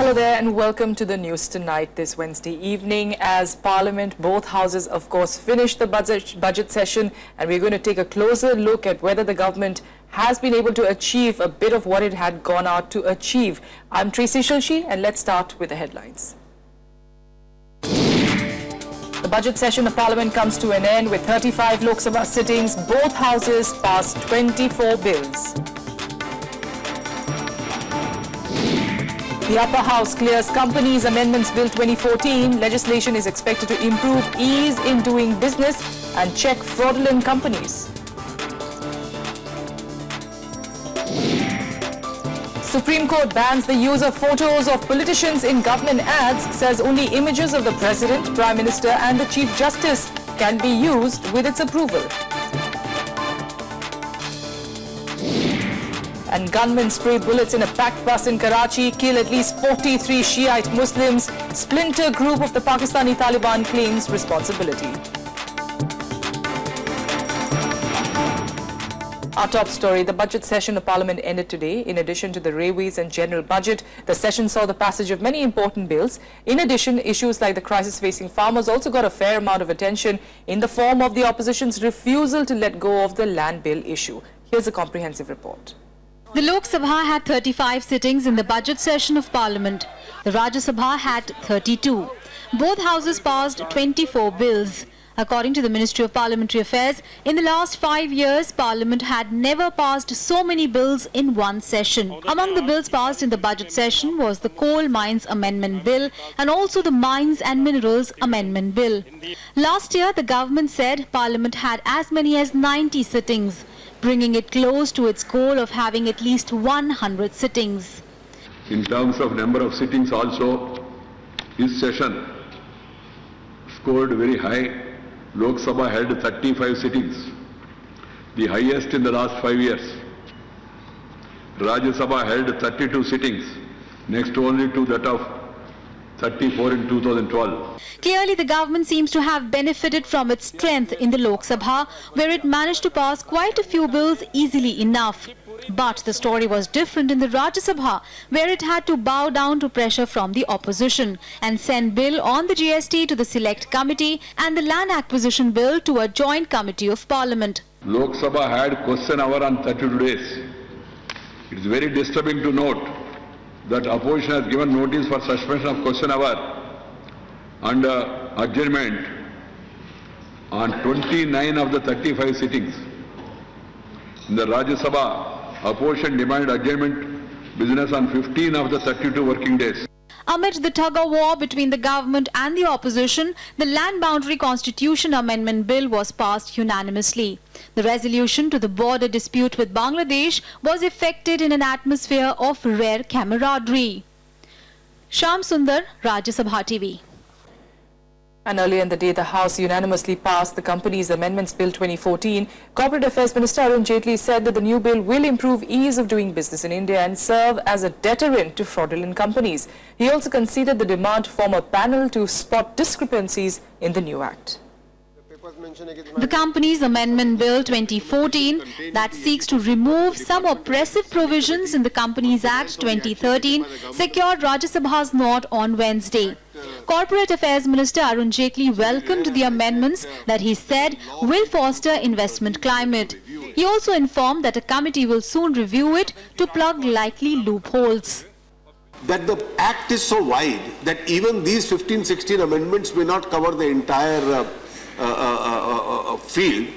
Hello there and welcome to the news tonight this Wednesday evening as Parliament, both houses of course finished the budget session, and we're going to take a closer look at whether the government has been able to achieve a bit of what it had gone out to achieve. I'm Tracy Shilshi and let's start with the headlines. The budget session of Parliament comes to an end with 35 Lok Sabha sittings. Both houses passed 24 bills. The upper house clears Companies Amendments Bill 2014. Legislation is expected to improve ease in doing business and check fraudulent companies. Supreme Court bans the use of photos of politicians in government ads, says only images of the President, Prime Minister and the Chief Justice can be used with its approval. And gunmen spray bullets in a packed bus in Karachi, kill at least 43 Shiite Muslims. Splinter group of the Pakistani Taliban claims responsibility. Our top story, the budget session of Parliament ended today. In addition to the railways and general budget, the session saw the passage of many important bills. In addition, issues like the crisis facing farmers also got a fair amount of attention in the form of the opposition's refusal to let go of the land bill issue. Here's a comprehensive report. The Lok Sabha had 35 sittings in the budget session of Parliament. The Rajya Sabha had 32. Both houses passed 24 bills. According to the Ministry of Parliamentary Affairs, in the last 5 years, Parliament had never passed so many bills in one session. Among the bills passed in the budget session was the Coal Mines Amendment Bill and also the Mines and Minerals Amendment Bill. Last year, the government said Parliament had as many as 90 sittings, bringing it close to its goal of having at least 100 sittings. In terms of number of sittings also, this session scored very high. Lok Sabha held 35 sittings, the highest in the last 5 years. Rajya Sabha held 32 sittings, next only to that of 34 in 2012. Clearly, the government seems to have benefited from its strength in the Lok Sabha, where it managed to pass quite a few bills easily enough. But the story was different in the Rajya Sabha, where it had to bow down to pressure from the opposition and send bill on the GST to the Select Committee and the Land Acquisition Bill to a joint committee of Parliament. Lok Sabha had question hour on 32 days. It is very disturbing to note that opposition has given notice for suspension of question hour and adjournment on 29 of the 35 sittings. In the Rajya Sabha, opposition demanded adjournment business on 15 of the 32 working days. Amid the tug-of-war between the government and the opposition, the Land Boundary Constitution Amendment Bill was passed unanimously. The resolution to the border dispute with Bangladesh was effected in an atmosphere of rare camaraderie. Shyam Sundar, Rajya Sabha TV. And earlier in the day, the House unanimously passed the Companies Amendments Bill 2014. Corporate Affairs Minister Arun Jaitley said that the new bill will improve ease of doing business in India and serve as a deterrent to fraudulent companies. He also conceded the demand to form a panel to spot discrepancies in the new act. The Companies Amendment Bill 2014 that seeks to remove some oppressive provisions in the Companies Act 2013 secured Rajya Sabha's nod on Wednesday. Corporate Affairs Minister Arun Jaitley welcomed the amendments that he said will foster investment climate. He also informed that a committee will soon review it to plug likely loopholes. That the act is so wide that even these 15-16 amendments may not cover the entire field.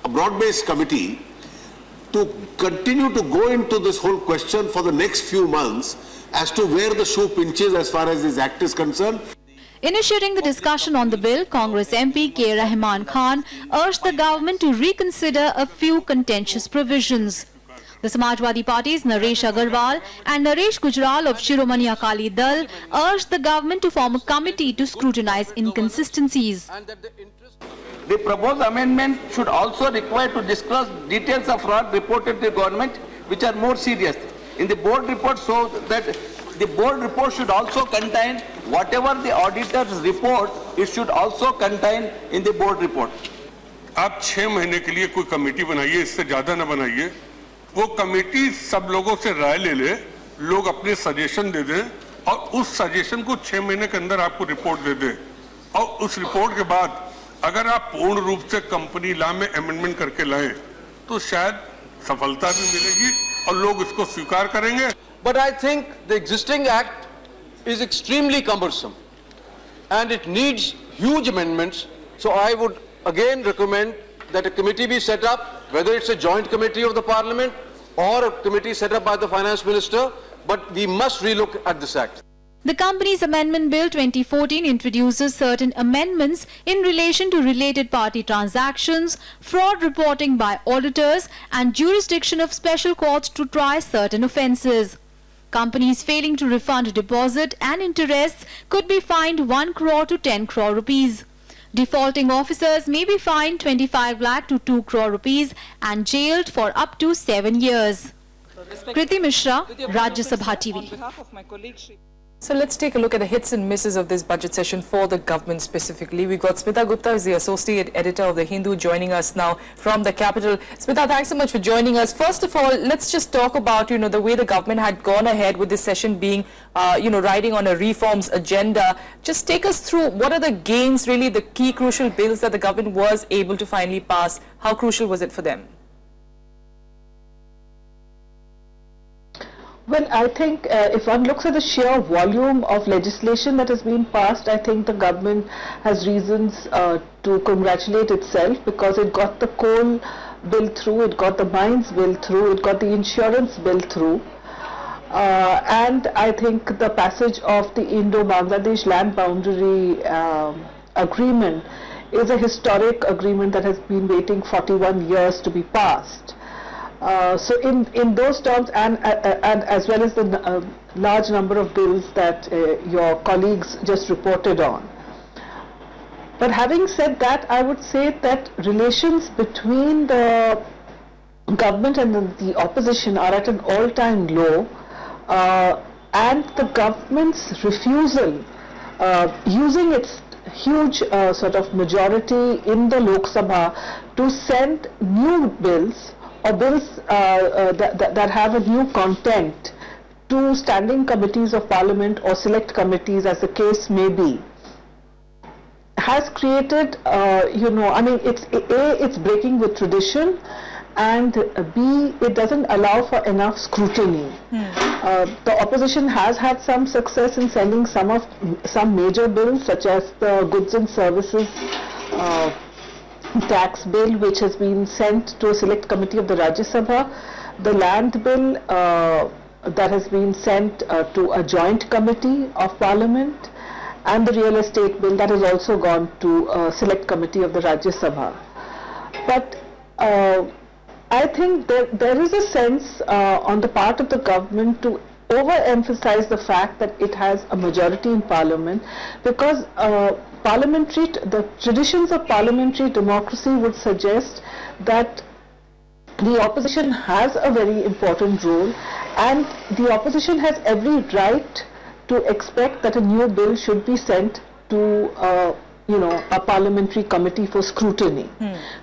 A broad-based committee to continue to go into this whole question for the next few months as to where the shoe pinches as far as this act is concerned. Initiating the discussion on the bill, Congress MP K. Rahman Khan urged the government to reconsider a few contentious provisions. The Samajwadi Party's Naresh Agarwal and Naresh Gujral of Shiromani Akali Dal urged the government to form a committee to scrutinize inconsistencies. The proposed amendment should also require to disclose details of fraud reported to the government which are more serious. In the board report, so that the board report should also contain whatever the auditor's report, it should also contain in the board report. आप 6 महीने के लिए कोई committee बनाइए, इससे ज्यादा ना बनाइए। वो कमेटी सब लोगों से राय ले ले, लोग अपने सजेशन दे दें और उस सजेशन को 6 महीने के अंदर आपको रिपोर्ट दे दे, और उस रिपोर्ट के बाद अगर आप पूर्ण रूप से कंपनी लॉ में अमेंडमेंट करके लाएं तो शायद सफलता भी मिलेगी और लोग इसको स्वीकार करेंगे. But I think the existing act is extremely cumbersome and it needs huge amendments. So I would again recommend that a committee be set up, whether it's a joint committee of the Parliament or a committee set up by the Finance Minister, but we must relook at this act. The Companies Amendment Bill 2014 introduces certain amendments in relation to related party transactions, fraud reporting by auditors, and jurisdiction of special courts to try certain offences. Companies failing to refund deposit and interests could be fined 1 crore to 10 crore rupees. Defaulting officers may be fined 25 lakh to 2 crore rupees and jailed for up to 7 years. Kriti Mishra, Rajya Sabha TV. So let's take a look at the hits and misses of this budget session for the government specifically. We've got Smita Gupta, who's the associate editor of The Hindu, joining us now from the capital. Smita, thanks so much for joining us. First of all, let's just talk about, the way the government had gone ahead with this session being, riding on a reforms agenda. Just take us through what are the gains, really, the key crucial bills that the government was able to finally pass. How crucial was it for them? Well, I think if one looks at the sheer volume of legislation that has been passed, I think the government has reasons to congratulate itself, because it got the coal bill through, it got the mines bill through, it got the insurance bill through. And I think the passage of the Indo-Bangladesh land boundary agreement is a historic agreement that has been waiting 41 years to be passed. So in those terms, and as well as the large number of bills that your colleagues just reported on. But having said that, I would say that relations between the government and the opposition are at an all-time low, and the government's refusal, using its huge sort of majority in the Lok Sabha to send new bills or bills that have a new content to standing committees of parliament or select committees, as the case may be, has created, it's breaking with tradition, and B, it doesn't allow for enough scrutiny. The opposition has had some success in sending some major bills, such as the goods and services tax bill, which has been sent to a select committee of the Rajya Sabha, the land bill that has been sent to a joint committee of parliament, and the real estate bill that has also gone to a select committee of the Rajya Sabha. But I think there is a sense on the part of the government to overemphasize the fact that it has a majority in parliament, because the traditions of parliamentary democracy would suggest that the opposition has a very important role, and the opposition has every right to expect that a new bill should be sent to a parliamentary committee for scrutiny.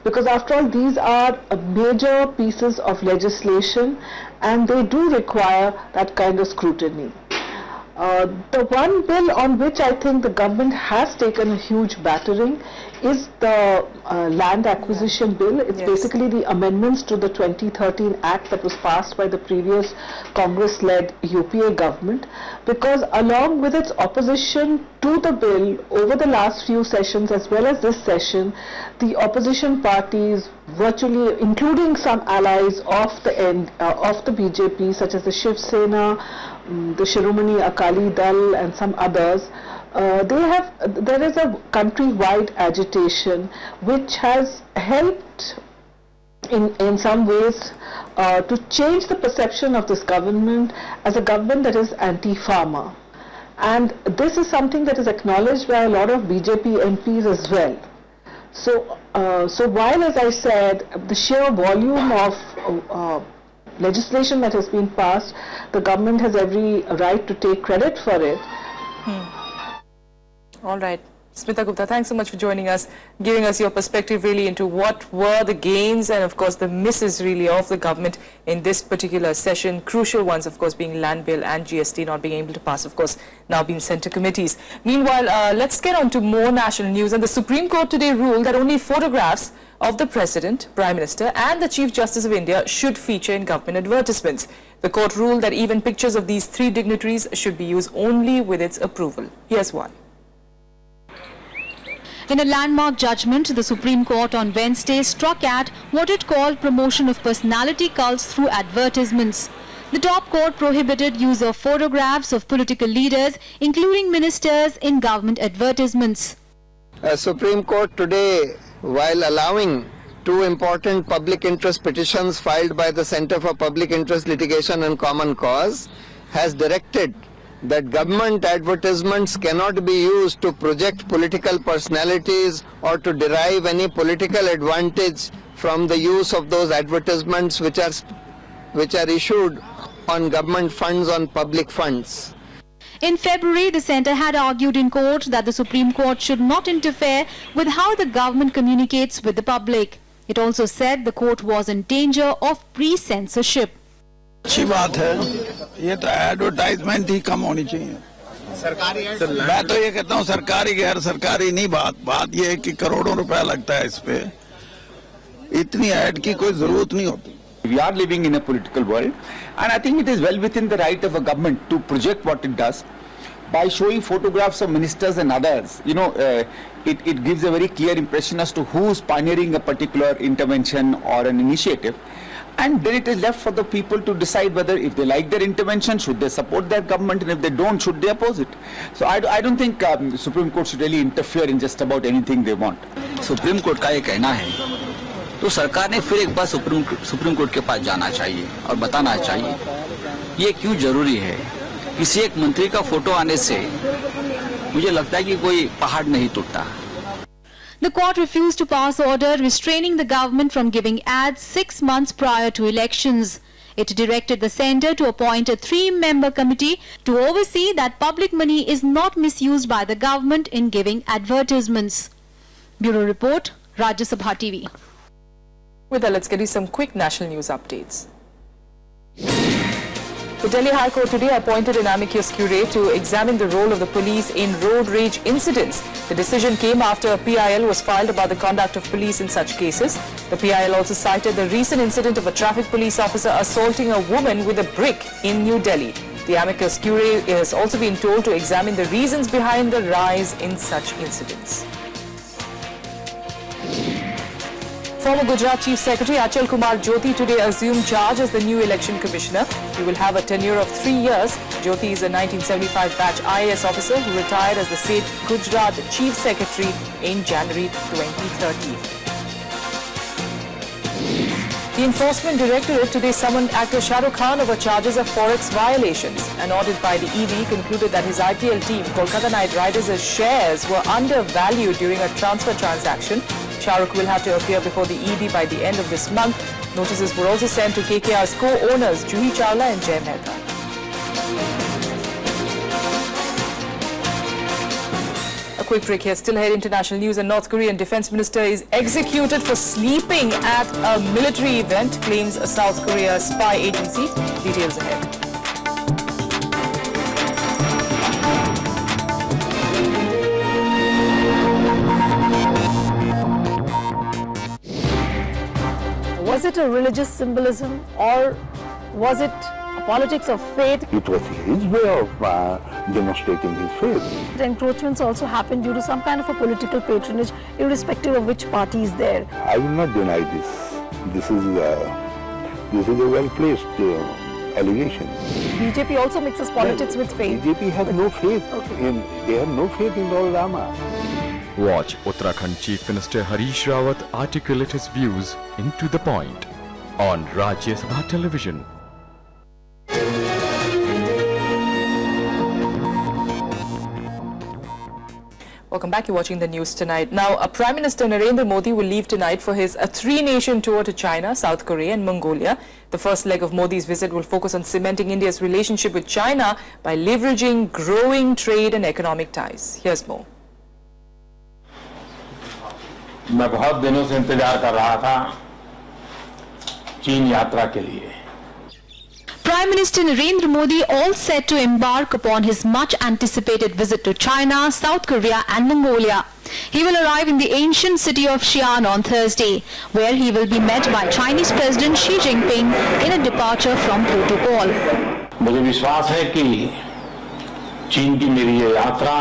Because after all, these are major pieces of legislation, and they do require that kind of scrutiny. The one bill on which I think the government has taken a huge battering is the land acquisition bill. It's basically the amendments to the 2013 Act that was passed by the previous Congress-led UPA government, because along with its opposition to the bill over the last few sessions as well as this session, the opposition parties, virtually including some allies of the BJP, such as the Shiv Sena, the Shiromani Akali Dal, and some others, there is a countrywide agitation which has helped in some ways to change the perception of this government as a government that is anti-farmer. And this is something that is acknowledged by a lot of BJP MPs as well. So while, as I said, the sheer volume of legislation that has been passed, the government has every right to take credit for it. All right. Smita Gupta, thanks so much for joining us, giving us your perspective really into what were the gains and of course the misses really of the government in this particular session. Crucial ones of course being land bill and GST not being able to pass, of course now being sent to committees. Meanwhile, let's get on to more national news. And the Supreme Court today ruled that only photographs of the President, Prime Minister and the Chief Justice of India should feature in government advertisements. The court ruled that even pictures of these three dignitaries should be used only with its approval. Here's one. In a landmark judgment, the Supreme Court on Wednesday struck at what it called promotion of personality cults through advertisements. The top court prohibited use of photographs of political leaders, including ministers, in government advertisements. Supreme Court today, while allowing two important public interest petitions filed by the Centre for Public Interest Litigation and Common Cause, has directed that government advertisements cannot be used to project political personalities or to derive any political advantage from the use of those advertisements which are issued on government funds, on public funds. In February, the centre had argued in court that the Supreme Court should not interfere with how the government communicates with the public. It also said the court was in danger of pre-censorship. अच्छी बात है, ये तो advertisement ही कम होनी चाहिए। मैं तो ये कहता हूँ सरकारी गैर सरकारी नहीं, बात ये है कि करोड़ों रुपया लगता है इस पे, इतनी ऐड की कोई जरूरत नहीं होती। We are living in a political world, and I think it is well within the right of a government to project what it does by showing photographs of ministers and others. You know, it gives a very clear impression as to who is pioneering a particular intervention or an initiative. And then it is left for the people to decide whether, if they like their intervention, should they support their government, and if they don't, should they oppose it. So I don't think the Supreme Court should really interfere in just about anything they want. Supreme court का ये कहना है तो सरकार ने फिर एक बार supreme court के पास जाना चाहिए और बताना चाहिए ये क्यों जरूरी है। किसी एक मंत्री का फोटो आने से मुझे लगता है कि कोई पहाड़ नहीं टूटता। The court refused to pass order restraining the government from giving ads 6 months prior to elections. It directed the centre to appoint a 3-member committee to oversee that public money is not misused by the government in giving advertisements. Bureau Report, Rajya Sabha TV. With that, let's get you some quick national news updates. The Delhi High Court today appointed an amicus curiae to examine the role of the police in road rage incidents. The decision came after a PIL was filed about the conduct of police in such cases. The PIL also cited the recent incident of a traffic police officer assaulting a woman with a brick in New Delhi. The amicus curiae has also been told to examine the reasons behind the rise in such incidents. Former Gujarat Chief Secretary Achal Kumar Jyoti today assumed charge as the new Election Commissioner. He will have a tenure of 3 years. Jyoti is a 1975 batch IAS officer who retired as the state Gujarat Chief Secretary in January 2013. The Enforcement Directorate today summoned actor Shah Rukh Khan over charges of forex violations. An audit by the ED concluded that his IPL team, Kolkata Knight Riders' shares were undervalued during a transfer transaction. Shah Rukh will have to appear before the ED by the end of this month. Notices were also sent to KKR's co-owners Juhi Chawla and Jay Mehta. A quick break here. Still ahead, international news. A North Korean defense minister is executed for sleeping at a military event, claims a South Korea spy agency. Details ahead. Was it a religious symbolism or was it politics of faith? It was his way of demonstrating his faith. The encroachments also happened due to some kind of a political patronage, irrespective of which party is there. I will not deny this. This is a well-placed allegation. BJP also mixes politics with faith. BJP has no faith they have no faith in Lord Rama. Watch Uttarakhand Chief Minister Harish Rawat articulate his views into the point on Rajya Sabha television. Welcome back. You're watching the news tonight. Now, Prime Minister Narendra Modi will leave tonight for his 3-nation tour to China, South Korea and Mongolia. The first leg of Modi's visit will focus on cementing India's relationship with China by leveraging growing trade and economic ties. Here's more. मैं बहुत दिनों से इंतजार कर रहा था चीन यात्रा के लिए। Prime Minister Narendra Modi all set to embark upon his much-anticipated visit to China, South Korea and Mongolia. He will arrive in the ancient city of Xi'an on Thursday, where he will be met by Chinese President Xi Jinping in a departure from protocol. मुझे विश्वास है कि चीन की मेरी ये यात्रा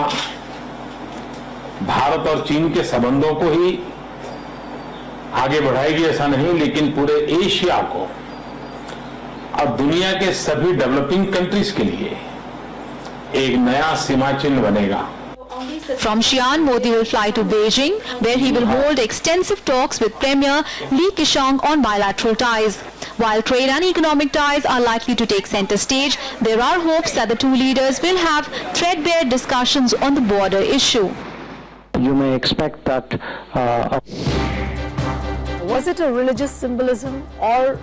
भारत और चीन के संबंधों को ही आगे बढ़ाएगी ऐसा नहीं, लेकिन पूरे एशिया को और दुनिया के सभी डेवलपिंग कंट्रीज के लिए एक नया सीमा चिन्ह बनेगा। From Xi'an, Modi will fly to Beijing, where he will hold extensive talks with Premier Li Keqiang on bilateral ties. While trade and economic ties are likely to take center stage, there are hopes that the two leaders will have threadbare discussions on the border issue. You may expect that. Was it a religious symbolism or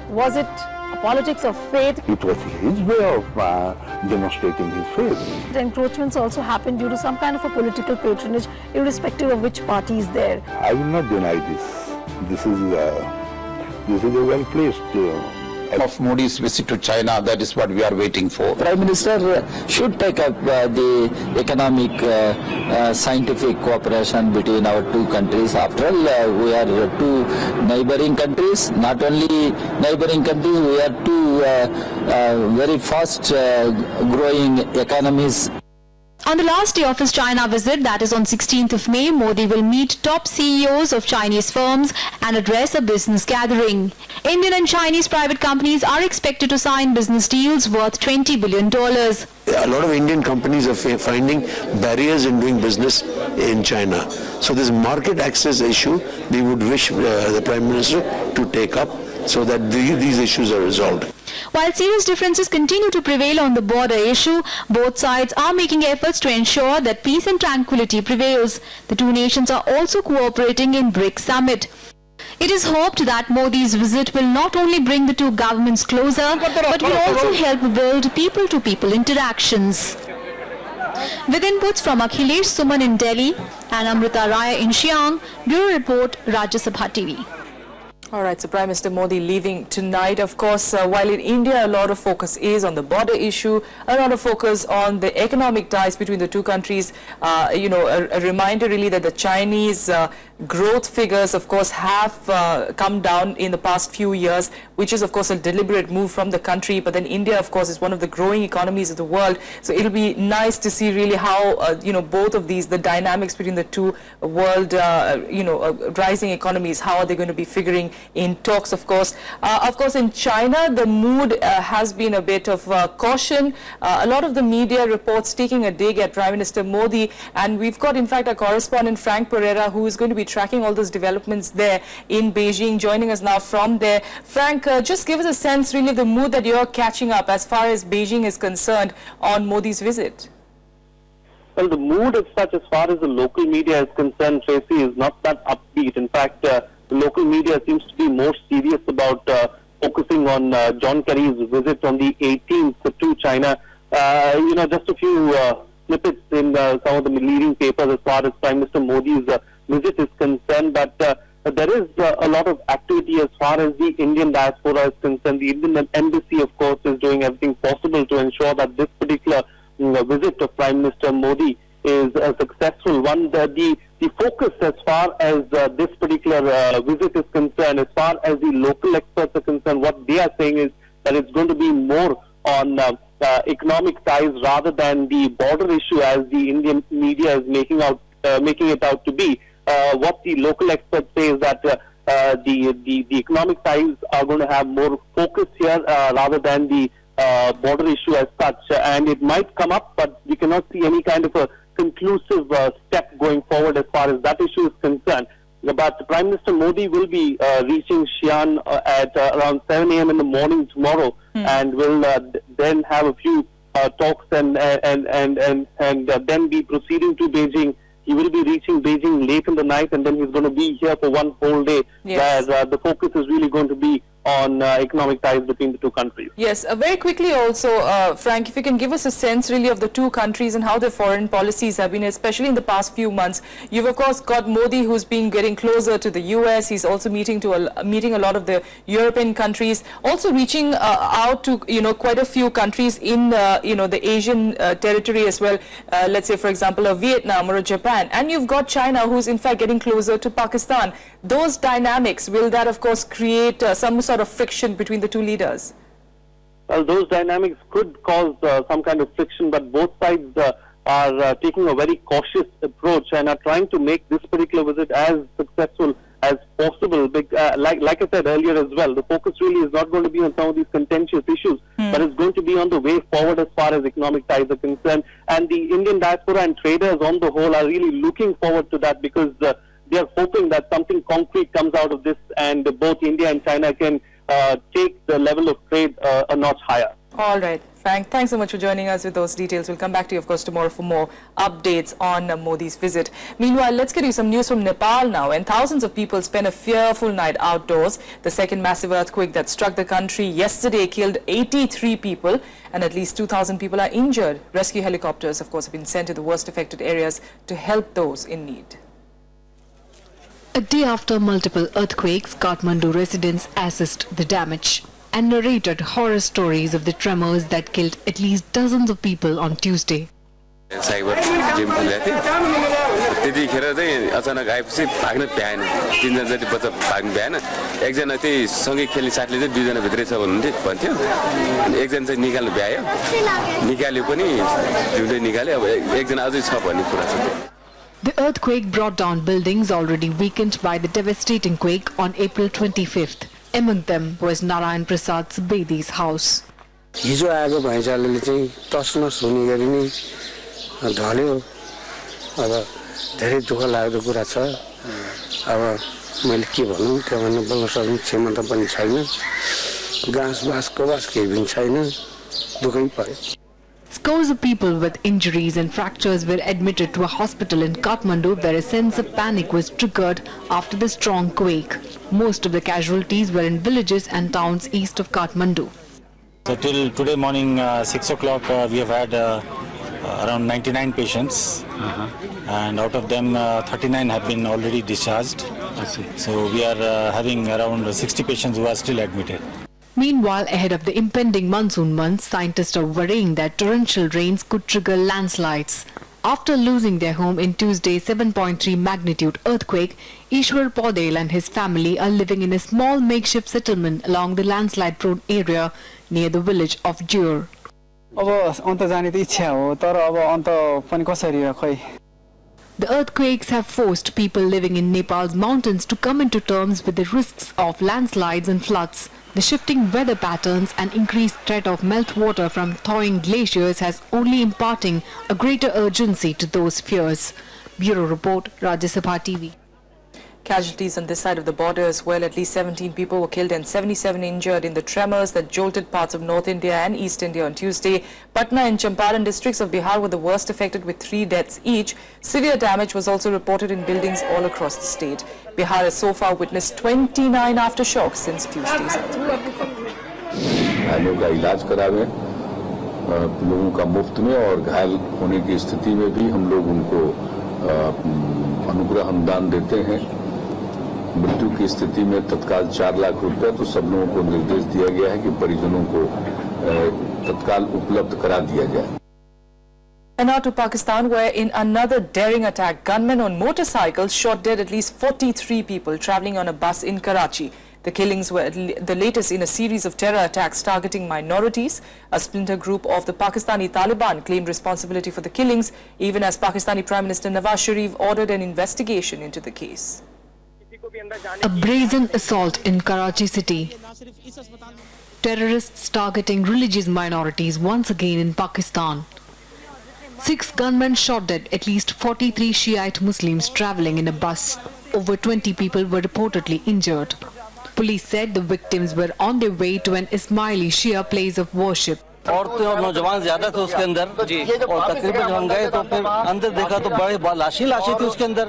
was it a politics of faith? It was his way of demonstrating his faith. The encroachments also happened due to some kind of a political patronage, irrespective of which party is there. I will not deny this. This is a well-placed Of Modi's visit to China, that is what we are waiting for. Prime Minister should take up the economic scientific cooperation between our two countries. After all, we are two neighboring countries. Not only neighboring countries, we are two very fast growing economies. On the last day of his China visit, that is on 16th of May, Modi will meet top CEOs of Chinese firms and address a business gathering. Indian and Chinese private companies are expected to sign business deals worth $20 billion. A lot of Indian companies are finding barriers in doing business in China. So this market access issue, we would wish the Prime Minister to take up so that these issues are resolved. While serious differences continue to prevail on the border issue, both sides are making efforts to ensure that peace and tranquility prevails. The two nations are also cooperating in BRICS summit. It is hoped that Modi's visit will not only bring the two governments closer, but will also help build people-to-people interactions. With inputs from Akhilesh Suman in Delhi and Amrita Raya in Xi'an, Bureau Report, Rajya Sabha TV. All right, so Prime Minister Modi leaving tonight. Of course, while in India a lot of focus is on the border issue, a lot of focus on the economic ties between the two countries. A reminder really that the Chinese growth figures, of course, have come down in the past few years, which is, of course, a deliberate move from the country. But then India, of course, is one of the growing economies of the world. So it'll be nice to see really how, both of these, the dynamics between the two world, rising economies, how are they going to be figuring in talks, of course. Of course, in China, the mood has been a bit of caution. A lot of the media reports taking a dig at Prime Minister Modi. And we've got, in fact, our correspondent, Frank Pereira, who is going to be tracking all those developments there in Beijing, joining us now from there. Frank, just give us a sense, really, of the mood that you're catching up as far as Beijing is concerned on Modi's visit. Well, the mood as such, as far as the local media is concerned, Tracy, is not that upbeat. In fact, the local media seems to be more serious about focusing on John Kerry's visit on the 18th to China. Just a few snippets in some of the leading papers as far as Prime Minister Modi's visit is concerned, but there is a lot of activity as far as the Indian diaspora is concerned. The Indian embassy, of course, is doing everything possible to ensure that this particular visit of Prime Minister Modi is a successful one. The focus as far as this particular visit is concerned, as far as the local experts are concerned, what they are saying is that it's going to be more on economic ties rather than the border issue as the Indian media is making it out to be. What the local experts say is that the economic ties are going to have more focus here rather than the border issue as such, and it might come up, but we cannot see any kind of a conclusive step going forward as far as that issue is concerned. But Prime Minister Modi will be reaching Xi'an at around 7 a.m. in the morning tomorrow, and will then have a few talks and then be proceeding to Beijing. He will be reaching Beijing late in the night, and then he's going to be here for one whole day, where the focus is really going to be on economic ties between the two countries. Yes, very quickly also, Frank, if you can give us a sense really of the two countries and how their foreign policies have been, especially in the past few months. You've of course got Modi, who's been getting closer to the US. He's also meeting a lot of the European countries, also reaching out to quite a few countries in the Asian territory as well. Let's say, for example, a Vietnam or a Japan, and you've got China, who's in fact getting closer to Pakistan. Those dynamics, will that of course create some sort of friction between the two leaders? Well, those dynamics could cause some kind of friction, but both sides are taking a very cautious approach and are trying to make this particular visit as successful as possible. Like I said earlier as well, the focus really is not going to be on some of these contentious issues, but it's going to be on the way forward as far as economic ties are concerned. And the Indian diaspora and traders on the whole are really looking forward to that, because they are hoping that something concrete comes out of this, and both India and China can take the level of trade a notch higher. All right, Frank, thanks so much for joining us with those details. We'll come back to you, of course, tomorrow for more updates on Modi's visit. Meanwhile, let's get you some news from Nepal now. And thousands of people spent a fearful night outdoors. The second massive earthquake that struck the country yesterday killed 83 people, and at least 2,000 people are injured. Rescue helicopters, of course, have been sent to the worst affected areas to help those in need. A day after multiple earthquakes, Kathmandu residents assessed the damage and narrated horror stories of the tremors that killed at least dozens of people on Tuesday. Cyber gym खेलेको थिएँ त्यतिखेर चाहिँ अचानक आएपछि भाग्न भ्याएन तीनजना जति बच्चा भाग्न भ्याएन एकजना चाहिँ सँगै खेल्ने साथीले चाहिँ दुईजना भित्रै छ भन्थ्यो अनि एकजना चाहिँ निकाल्नु भ्यायो निकाल्यो पनि जिउँदै निकाल्यो अब एकजना अझै छ भन्ने कुरा छ. The earthquake brought down buildings already weakened by the devastating quake on April 25th. Among them was Narayan Prasad Subedi's house. हिजो आएको भैँचालोले चाहिँ तसनस हुने गरी नै ढल्यो. अब धेरै दुःख लाग्दो कुरा छ. अब मैले के भनौँ त्यो भन्नु बोल्न सक्ने क्षमता पनि छैन. घाँस बाँस कोबास केही पनि छैन. दुःखै पर्यो. Scores of people with injuries and fractures were admitted to a hospital in Kathmandu, where a sense of panic was triggered after the strong quake. Most of the casualties were in villages and towns east of Kathmandu. So till today morning 6 o'clock we have had around 99 patients, and out of them 39 have been already discharged. So we are having around 60 patients who are still admitted. Meanwhile, ahead of the impending monsoon months, scientists are worrying that torrential rains could trigger landslides. After losing their home in Tuesday's 7.3 magnitude earthquake, Ishwar Paudel and his family are living in a small makeshift settlement along the landslide-prone area near the village of Jur. The earthquakes have forced people living in Nepal's mountains to come into terms with the risks of landslides and floods. The shifting weather patterns and increased threat of meltwater from thawing glaciers has only imparting a greater urgency to those fears. Bureau Report, Rajya Sabha TV. Casualties on this side of the border as well. At least 17 people were killed and 77 injured in the tremors that jolted parts of North India and East India on Tuesday. Patna and Champaran districts of Bihar were the worst affected, with 3 deaths each. Severe damage was also reported in buildings all across the state. Bihar has so far witnessed 29 aftershocks since Tuesday's earthquake. घायलों का इलाज करावे, लोगों का मुफ्त में और घायल होने की स्थिति में भी हम लोग उनको अनुग्रह अनुदान देते हैं. मृत्यु की स्थिति में तत्काल 4 लाख रुपए तो सब लोगों को निर्देश दिया गया है कि परिजनों को तत्काल उपलब्ध करा दिया जाए. And now to Pakistan, where in another daring attack, gunmen on motorcycles shot dead at least 43 people travelling on a bus in Karachi. The killings were the latest in a series of terror attacks targeting minorities. A splinter group of the Pakistani Taliban claimed responsibility for the killings, even as Pakistani Prime Minister Nawaz Sharif ordered an investigation into the case. A brazen assault in Karachi city. Terrorists targeting religious minorities once again in Pakistan. 6 gunmen shot dead at least 43 Shiite Muslims travelling in a bus. Over 20 people were reportedly injured. Police said the victims were on their way to an Ismaili Shia place of worship. औरतें और नौजवान ज्यादा थे उसके अंदर और तकरीबन जब हम गए तो फिर अंदर देखा तो बड़े लाशें थी उसके अंदर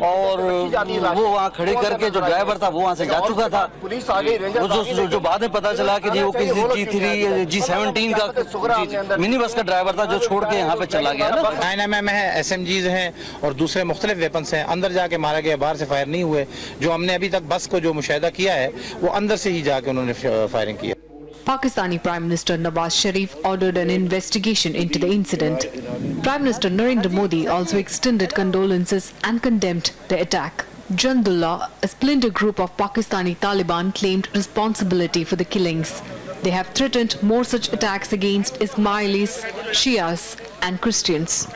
और वो वहाँ खड़े करके जो ड्राइवर था वो वहाँ से जा चुका था। वो जो बाद में पता चला कि जी वो किसी G3 G17 का मिनी बस का ड्राइवर था जो छोड़ के यहाँ पे चला गया ना। 9mm है, SMGs हैं और दूसरे मुख्तलिफ वेपन्स हैं। अंदर जाके मारा गया, बाहर से फायर नहीं हुए। जो हमने अभी तक बस को जो मुशाहिदा किया है वो अंदर से ही जाके उन्होंने फायरिंग किया। Pakistani Prime Minister Nawaz Sharif ordered an investigation into the incident. Prime Minister Narendra Modi also extended condolences and condemned the attack. Jandullah, a splinter group of Pakistani Taliban, claimed responsibility for the killings. They have threatened more such attacks against Ismailis, Shias and Christians.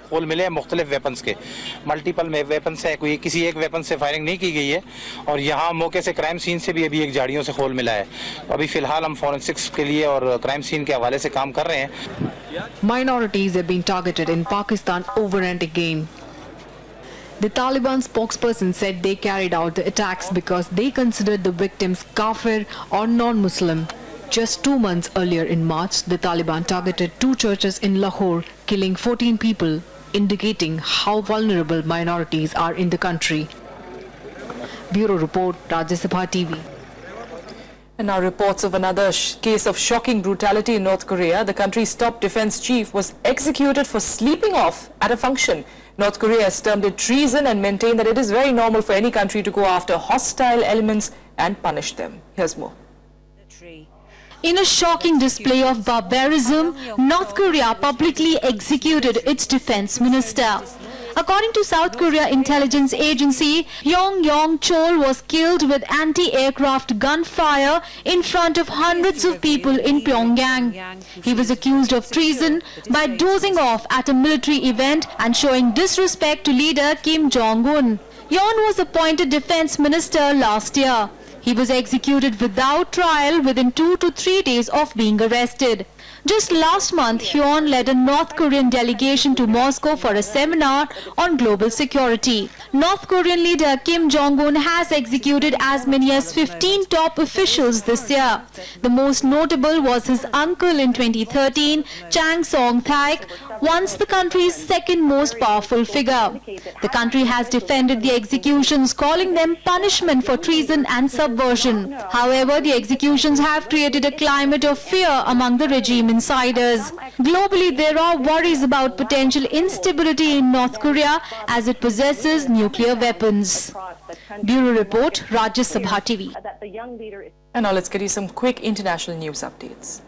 खोल मिले हैं मुख्तलिफ weapons के, multiple weapons है, कोई किसी एक weapon से फायरिंग नहीं की गई है और यहाँ मौके से क्राइम सीन से भी अभी एक झाड़ियों से खोल मिला है। अभी फिलहाल हम फोरेंसिक्स के लिए और क्राइम सीन के हवाले से काम कर रहे हैं। Minorities have been targeted in Pakistan over and again. The Taliban spokesperson said they carried out the attacks because they considered the victims kafir or non-Muslim. Just 2 months earlier in March, the Taliban targeted 2 churches in Lahore, killing 14 people, indicating how vulnerable minorities are in the country. Bureau Report, Rajya Sabha TV. And now reports of another case of shocking brutality in North Korea. The country's top defense chief was executed for sleeping off at a function. North Korea has termed it treason and maintained that it is very normal for any country to go after hostile elements and punish them. Here's more. In a shocking display of barbarism, North Korea publicly executed its defense minister. According to South Korea intelligence agency, Yong Yong-chol was killed with anti-aircraft gunfire in front of hundreds of people in Pyongyang. He was accused of treason by dozing off at a military event and showing disrespect to leader Kim Jong-un. Yon was appointed defense minister last year. He was executed without trial within 2 to 3 days of being arrested. Just last month, Hyun led a North Korean delegation to Moscow for a seminar on global security. North Korean leader Kim Jong-un has executed as many as 15 top officials this year. The most notable was his uncle in 2013, Chang Song-thaek, once the country's second most powerful figure. The country has defended the executions, calling them punishment for treason and subversion. However, the executions have created a climate of fear among the regime insiders. Globally, there are worries about potential instability in North Korea as it possesses nuclear weapons. Bureau Report, Rajya Sabha TV. And now let's get you some quick international news updates.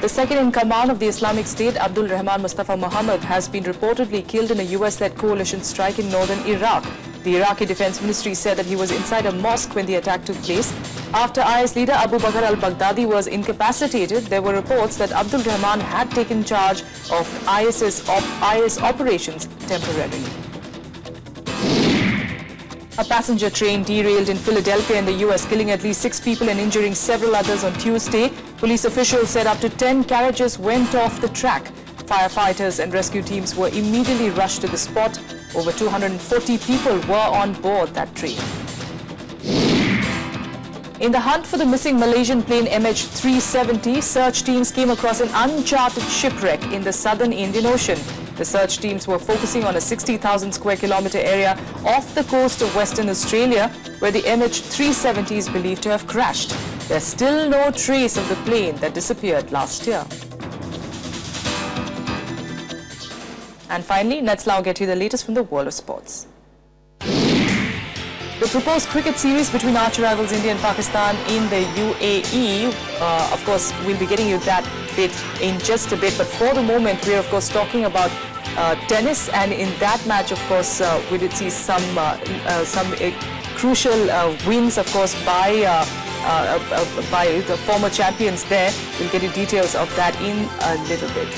The second in command of the Islamic State, Abdul Rahman Mustafa Mohammed, has been reportedly killed in a US-led coalition strike in northern Iraq. The Iraqi Defense Ministry said that he was inside a mosque when the attack took place. After IS leader Abu Bakr al-Baghdadi was incapacitated, there were reports that Abdul Rahman had taken charge of IS operations temporarily. A passenger train derailed in Philadelphia in the US, killing at least 6 people and injuring several others on Tuesday. Police officials said up to 10 carriages went off the track. Firefighters and rescue teams were immediately rushed to the spot. Over 240 people were on board that train. In the hunt for the missing Malaysian plane MH370, search teams came across an uncharted shipwreck in the southern Indian Ocean. The search teams were focusing on a 60,000 square kilometre area off the coast of Western Australia, where the MH370 is believed to have crashed. There's still no trace of the plane that disappeared last year. And finally, let's now get you the latest from the world of sports. The proposed cricket series between arch rivals India and Pakistan in the UAE, of course, we'll be getting you that bit in just a bit. But for the moment, we're of course talking about tennis, and in that match, of course, we did see some crucial wins, of course, by the former champions there. We'll get you details of that in a little bit.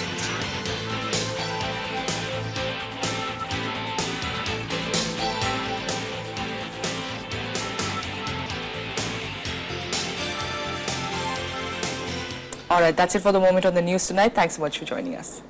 All right, that's it for the moment on the news tonight. Thanks so much for joining us.